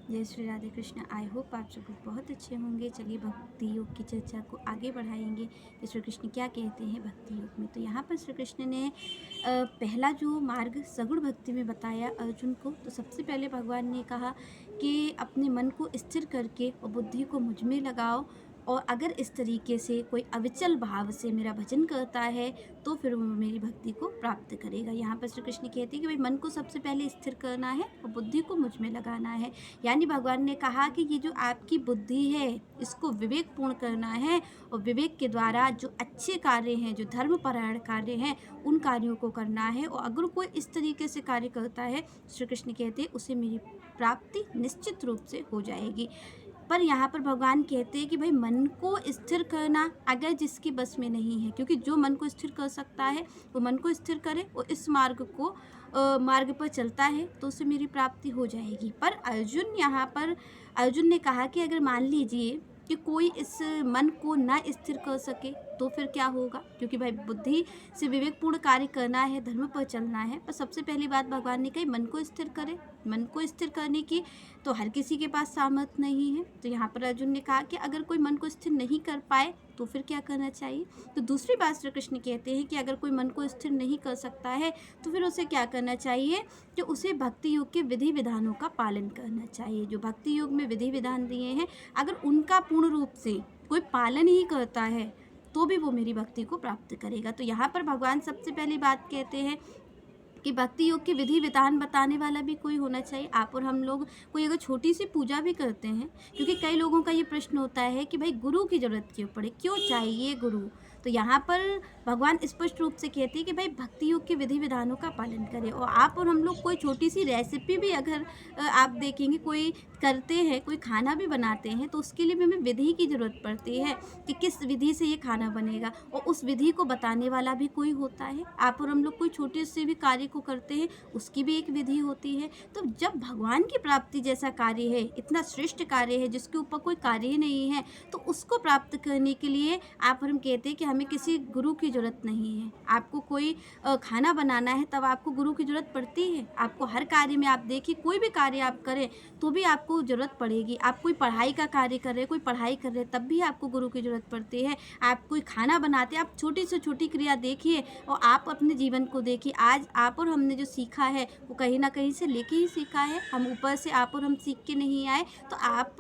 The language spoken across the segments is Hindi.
जय श्री राधे कृष्ण। आई होप आप सब बहुत अच्छे होंगे। चलिए भक्ति योग की चर्चा को आगे बढ़ाएंगे कि श्री कृष्ण क्या कहते हैं भक्ति योग में। तो यहाँ पर श्री कृष्ण ने पहला जो मार्ग सगुण भक्ति में बताया अर्जुन को, तो सबसे पहले भगवान ने कहा कि अपने मन को स्थिर करके और बुद्धि को मुझ में लगाओ, और अगर इस तरीके से कोई अविचल भाव से मेरा भजन करता है तो फिर वो मेरी भक्ति को प्राप्त करेगा। यहाँ पर श्री कृष्ण कहते हैं कि भाई मन को सबसे पहले स्थिर करना है और बुद्धि को मुझ में लगाना है। यानी भगवान ने कहा कि ये जो आपकी बुद्धि है इसको विवेकपूर्ण करना है, और विवेक के द्वारा जो अच्छे कार्य हैं, जो धर्मपरायण कार्य हैं, उन कार्यों को करना है। और अगर कोई इस तरीके से कार्य करता है, श्री कृष्ण कहते हैं, उसे मेरी प्राप्ति निश्चित रूप से हो जाएगी। पर यहाँ पर भगवान कहते हैं कि भाई मन को स्थिर करना अगर जिसकी बस में नहीं है, क्योंकि जो मन को स्थिर कर सकता है वो मन को स्थिर करे और इस मार्ग पर चलता है तो उसे मेरी प्राप्ति हो जाएगी। पर अर्जुन ने कहा कि अगर मान लीजिए कि कोई इस मन को ना स्थिर कर सके तो फिर क्या होगा, क्योंकि भाई बुद्धि से विवेकपूर्ण कार्य करना है, धर्म पर चलना है। पर सबसे पहली बात भगवान ने कही मन को स्थिर करे। मन को स्थिर करने की तो हर किसी के पास सामर्थ्य नहीं है। तो यहाँ पर अर्जुन ने कहा कि अगर कोई मन को स्थिर नहीं कर पाए तो फिर क्या करना चाहिए। तो दूसरी बात श्री कृष्ण कहते हैं कि अगर कोई मन को स्थिर नहीं कर सकता है तो फिर उसे क्या करना चाहिए, कि उसे भक्ति योग के विधि विधानों का पालन करना चाहिए। जो भक्ति योग में विधि विधान दिए हैं, अगर उनका पूर्ण रूप से कोई पालन ही करता है तो भी वो मेरी भक्ति को प्राप्त करेगा। तो यहाँ पर भगवान सबसे पहली बात कहते हैं कि भक्ति योग के विधि विधान बताने वाला भी कोई होना चाहिए। आप और हम लोग कोई अगर छोटी सी पूजा भी करते हैं, क्योंकि कई लोगों का ये प्रश्न होता है कि भाई गुरु की ज़रूरत क्यों पड़े, क्यों चाहिए गुरु। तो यहाँ पर भगवान स्पष्ट रूप से कहते हैं कि भाई भक्ति योग के विधि विधानों का पालन करें। और आप और हम लोग कोई छोटी सी रेसिपी भी अगर आप देखेंगे कोई करते हैं, कोई खाना भी बनाते हैं, तो उसके लिए भी हमें विधि की ज़रूरत पड़ती है कि किस विधि से ये खाना बनेगा, और उस विधि को बताने वाला भी कोई होता है। आप और हम लोग कोई छोटे से भी कार्य को करते हैं, उसकी भी एक विधि होती है। तो जब भगवान की प्राप्ति जैसा कार्य है, इतना श्रेष्ठ कार्य है जिसके ऊपर कोई कार्य ही नहीं है, तो उसको प्राप्त करने के लिए आप और हम कहते हैं कि हमें किसी गुरु की ज़रूरत नहीं है। आपको कोई खाना बनाना है तब आपको गुरु की ज़रूरत पड़ती है। आपको हर कार्य में आप देखिए, कोई भी कार्य आप करें तो भी आपको ज़रूरत पड़ेगी। आप कोई पढ़ाई का कार्य कर रहे हैं, कोई पढ़ाई कर रहे हैं, तब भी आपको गुरु की ज़रूरत पड़ती है। आप कोई खाना बनाते हैं, आप छोटी से छोटी क्रिया देखिए और आप अपने जीवन को देखिए। आज आप और हमने जो सीखा है वो कहीं ना कहीं से लेके ही सीखा है। हम ऊपर से आप और हम सीख के नहीं आए। तो आप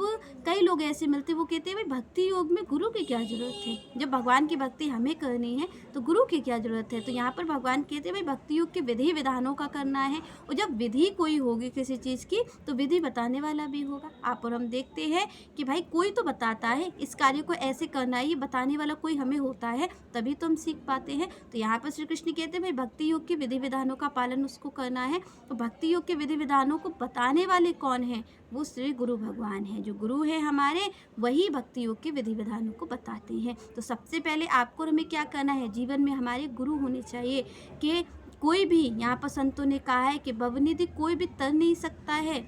कई लोग ऐसे मिलते, वो कहते हैं भाई भक्ति योग में गुरु की क्या ज़रूरत है, जब भगवान की भक्ति हमें करनी है तो गुरु की क्या ज़रूरत है। तो यहाँ पर भगवान कहते हैं भाई भक्ति योग के विधि विधानों का करना है, और जब विधि कोई होगी किसी चीज़ की तो विधि बताने वाला भी होगा। आप और हम देखते हैं कि भाई कोई तो बताता है, इस कार्य को ऐसे करना है, ये बताने वाला कोई हमें होता है, तभी तो हम सीख पाते हैं। तो यहाँ पर श्री कृष्ण कहते हैं भाई भक्ति योग के विधि विधानों का पालन उसको करना है। तो भक्ति योग के विधि विधानों को बताने वाले कौन हैं, वो श्री गुरु भगवान हैं। जो गुरु है हमारे, वही भक्ति योग के विधि विधानों को बताते हैं। तो सबसे पहले आपको और हमें क्या करना है, जीवन में हमारे गुरु होने चाहिए। कि कोई भी, यहाँ पर संतों ने कहा है कि भवनिधि कोई भी तर नहीं सकता है।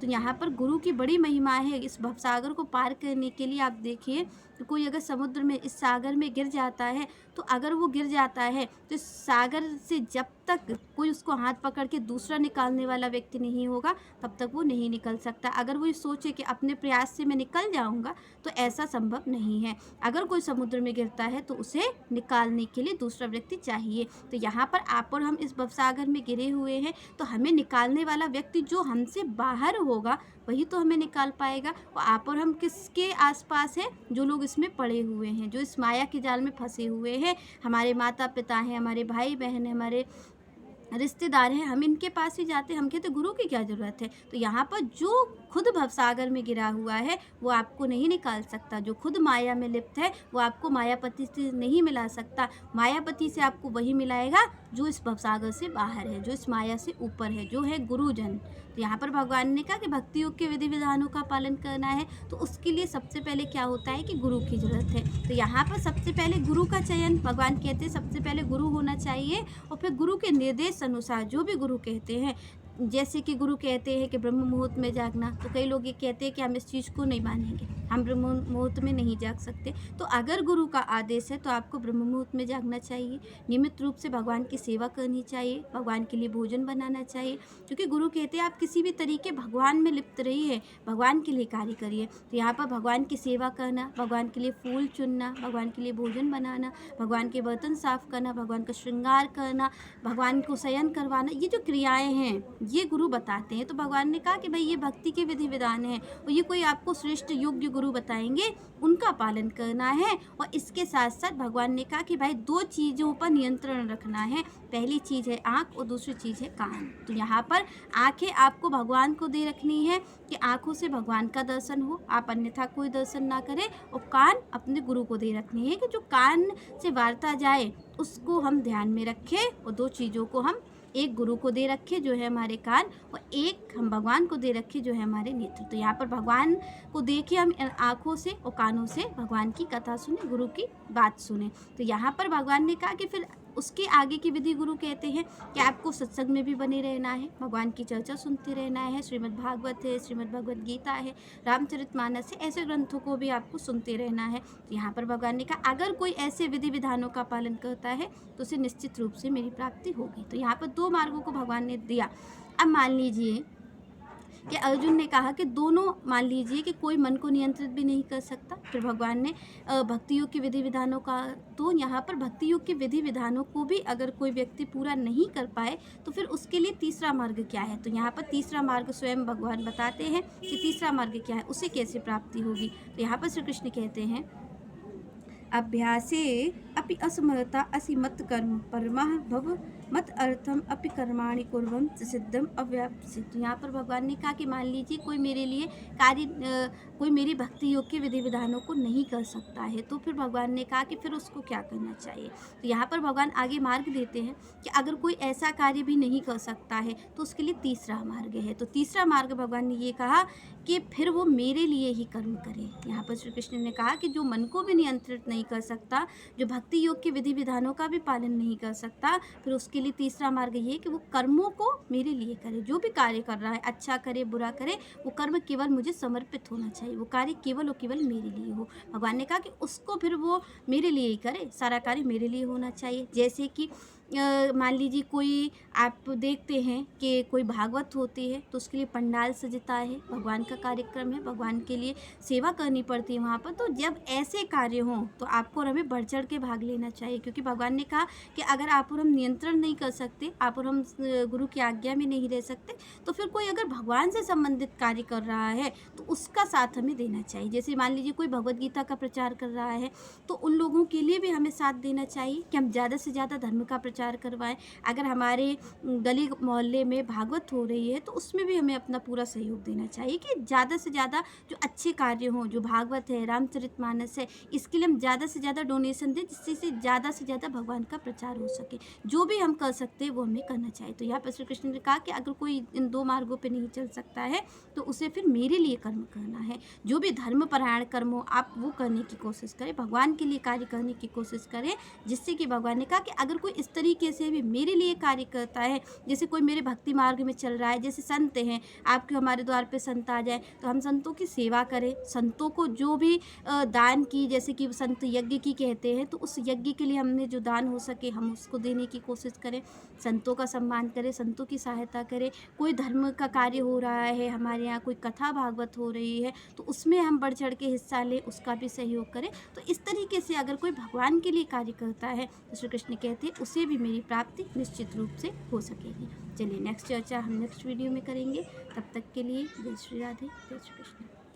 तो यहाँ पर गुरु की बड़ी महिमा है। इस भवसागर को पार करने के लिए आप देखिए, तो कोई अगर समुद्र में, इस सागर में गिर जाता है, तो अगर वो गिर जाता है तो इस सागर से जब तक कोई उसको हाथ पकड़ के दूसरा निकालने वाला व्यक्ति नहीं होगा, तब तक वो नहीं निकल सकता। अगर वो ये सोचे कि अपने प्रयास से मैं निकल जाऊंगा, तो ऐसा संभव नहीं है। अगर कोई समुद्र में गिरता है तो उसे निकालने के लिए दूसरा व्यक्ति चाहिए। तो यहाँ पर आप और हम इस भवसागर में गिरे हुए हैं, तो हमें निकालने वाला व्यक्ति जो हमसे बाहर होगा वही तो हमें निकाल पाएगा। और आप और हम किसके आसपास हैं, जो लोग इसमें पड़े हुए हैं, जो इस माया के जाल में फंसे हुए हैं, हमारे माता पिता हैं, हमारे भाई बहन हैं, हमारे रिश्तेदार हैं, हम इनके पास ही जाते हैं। हम कहते गुरु की क्या ज़रूरत है। तो यहाँ पर जो खुद भवसागर में गिरा हुआ है वो आपको नहीं निकाल सकता। जो खुद माया में लिप्त है वो आपको मायापति से नहीं मिला सकता। मायापति से आपको वही मिलाएगा जो इस भवसागर से बाहर है, जो इस माया से ऊपर है, जो है गुरुजन। तो यहाँ पर भगवान ने कहा कि भक्ति योग के विधि विधानों का पालन करना है, तो उसके लिए सबसे पहले क्या होता है कि गुरु की ज़रूरत है। तो यहाँ पर सबसे पहले गुरु का चयन, भगवान कहते हैं सबसे पहले गुरु होना चाहिए, और फिर गुरु के निर्देश अनुसार जो भी गुरु कहते हैं जैसे कि गुरु कहते हैं कि ब्रह्म मुहूर्त में जागना, तो कई लोग ये कहते हैं कि हम इस चीज़ को नहीं मानेंगे, हम ब्रह्म मुहूर्त में नहीं जाग सकते। तो अगर गुरु का आदेश है तो आपको ब्रह्म मुहूर्त में जागना चाहिए, नियमित रूप से भगवान की सेवा करनी चाहिए, भगवान के लिए भोजन बनाना चाहिए, क्योंकि गुरु कहते हैं आप किसी भी तरीके भगवान में लिप्त रहिए, भगवान के लिए कार्य करिए। तो यहाँ पर भगवान की सेवा करना, भगवान के लिए फूल चुनना, भगवान के लिए भोजन बनाना, भगवान के बर्तन साफ करना, भगवान का श्रृंगार करना, भगवान को शयन करवाना, ये जो क्रियाएं हैं ये गुरु बताते हैं। तो भगवान ने कहा कि भाई ये भक्ति के विधि विधान हैं और ये कोई आपको श्रेष्ठ योग्य गुरु बताएंगे, उनका पालन करना है। और इसके साथ साथ भगवान ने कहा कि भाई 2 चीज़ों पर नियंत्रण रखना है, पहली चीज़ है आँख और दूसरी चीज़ है कान। तो यहाँ पर आँखें आपको भगवान को दे रखनी है कि आँखों से भगवान का दर्शन हो, आप अन्यथा कोई दर्शन ना करें, और कान अपने गुरु को दे रखनी है कि जो कान से वार्ता जाए उसको हम ध्यान में रखें, और 2 चीज़ों को हम एक गुरु को दे रखे जो है हमारे कान, और एक हम भगवान को दे रखे जो है हमारे नेत्र। तो यहाँ पर भगवान को देखे हम आँखों से और कानों से भगवान की कथा सुने, गुरु की बात सुने। तो यहाँ पर भगवान ने कहा कि फिर उसके आगे की विधि गुरु कहते हैं कि आपको सत्संग में भी बने रहना है, भगवान की चर्चा सुनते रहना है, श्रीमद् भागवत है, श्रीमद् भगवद गीता है, रामचरितमानस है, ऐसे ग्रंथों को भी आपको सुनते रहना है। तो यहाँ पर भगवान ने कहा अगर कोई ऐसे विधि विधानों का पालन करता है तो उसे निश्चित रूप से मेरी प्राप्ति होगी। तो यहाँ पर 2 मार्गों को भगवान ने दिया। अब मान लीजिए कि अर्जुन ने कहा कि दोनों, मान लीजिए कि कोई मन को नियंत्रित भी नहीं कर सकता, फिर भगवान ने भक्ति योग के विधि विधानों का, तो यहाँ पर भक्ति योग के विधि विधानों को भी अगर कोई व्यक्ति पूरा नहीं कर पाए तो फिर उसके लिए तीसरा मार्ग क्या है। तो यहाँ पर तीसरा मार्ग स्वयं भगवान बताते हैं कि तीसरा मार्ग क्या है, उसे कैसे प्राप्ति होगी। तो यहाँ पर श्री कृष्ण कहते हैं अभ्यासे अपि असमर्था असि मत कर्म परमः भव मत अर्थम अपि कर्माणि कुर्वं सिद्धम अव्याप्ति। तो यहाँ पर भगवान ने कहा कि मान लीजिए कोई मेरे लिए कोई मेरी भक्ति योग के विधि विधानों को नहीं कर सकता है, तो फिर भगवान ने कहा कि फिर उसको क्या करना चाहिए। तो यहाँ पर भगवान आगे मार्ग देते हैं कि अगर कोई ऐसा कार्य भी नहीं कर सकता है तो उसके लिए तीसरा मार्ग है। तो तीसरा मार्ग भगवान ने ये कहा कि फिर वो मेरे लिए ही कर्म करे। यहाँ पर श्री कृष्ण ने कहा कि जो मन को भी नियंत्रित नहीं कर सकता, जो भक्ति योग के विधि विधानों का भी पालन नहीं कर सकता, फिर उसके लिए तीसरा मार्ग ये कि वो कर्मों को मेरे लिए करे। जो भी कार्य कर रहा है, अच्छा करे बुरा करे, वो कर्म केवल मुझे समर्पित होना चाहिए, वो कार्य केवल और केवल मेरे लिए हो। भगवान ने कहा कि उसको फिर वो मेरे लिए ही करे, सारा कार्य मेरे लिए होना चाहिए। जैसे कि मान लीजिए कोई, आप देखते हैं कि कोई भागवत होती है तो उसके लिए पंडाल सजता है, भगवान का कार्यक्रम है, भगवान के लिए सेवा करनी पड़ती है वहाँ पर। तो जब ऐसे कार्य हों तो आपको और हमें बढ़ चढ़ के भाग लेना चाहिए, क्योंकि भगवान ने कहा कि अगर आप और हम नियंत्रण नहीं कर सकते, आप और हम गुरु की आज्ञा में नहीं रह सकते, तो फिर कोई अगर भगवान से संबंधित कार्य कर रहा है तो उसका साथ हमें देना चाहिए। जैसे मान लीजिए कोई भगवद गीता का प्रचार कर रहा है तो उन लोगों के लिए भी हमें साथ देना चाहिए कि हम ज़्यादा से ज़्यादा धर्म का प्रचार करवाएं। अगर हमारे गली मोहल्ले में भागवत हो रही है तो उसमें भी हमें अपना पूरा सहयोग देना चाहिए कि ज़्यादा से ज़्यादा जो अच्छे कार्य हों, जो भागवत है, रामचरितमानस है, इसके लिए हम ज़्यादा से ज़्यादा डोनेशन दें, जिससे से ज़्यादा भगवान का प्रचार हो सके। जो भी हम कर सकते हैं वो हमें करना चाहिए। तो यहाँ पर श्री कृष्ण ने कहा कि अगर कोई इन 2 मार्गों पर नहीं चल सकता है तो उसे फिर मेरे लिए कर्म करना है। जो भी धर्मपरायण कर्म हो आप वो करने की कोशिश करें, भगवान के लिए कार्य करने की कोशिश करें, जिससे कि भगवान ने कहा कि अगर कोई इस तरीके से भी मेरे लिए कार्य करता है, जैसे कोई मेरे भक्ति मार्ग में चल रहा है, जैसे संत हैं, आपके हमारे द्वार पे संत आ जाए तो हम संतों की सेवा करें, संतों को जो भी दान की, जैसे कि संत यज्ञ की कहते हैं, तो उस यज्ञ के लिए हमने जो दान हो सके हम उसको देने की कोशिश करें, संतों का सम्मान करें, संतों की सहायता करें। कोई धर्म का कार्य हो रहा है, हमारे यहाँ कोई कथा भागवत हो रही है तो उसमें हम बढ़ चढ़ के हिस्सा लें, उसका भी सहयोग करें। तो इस तरीके से अगर कोई भगवान के लिए कार्य करता है तो श्री कृष्ण कहते हैं उसे भी मेरी प्राप्ति निश्चित रूप से हो सकेगी। चलिए नेक्स्ट चर्चा हम नेक्स्ट वीडियो में करेंगे। तब तक के लिए जय श्री राधे, जय श्री कृष्ण।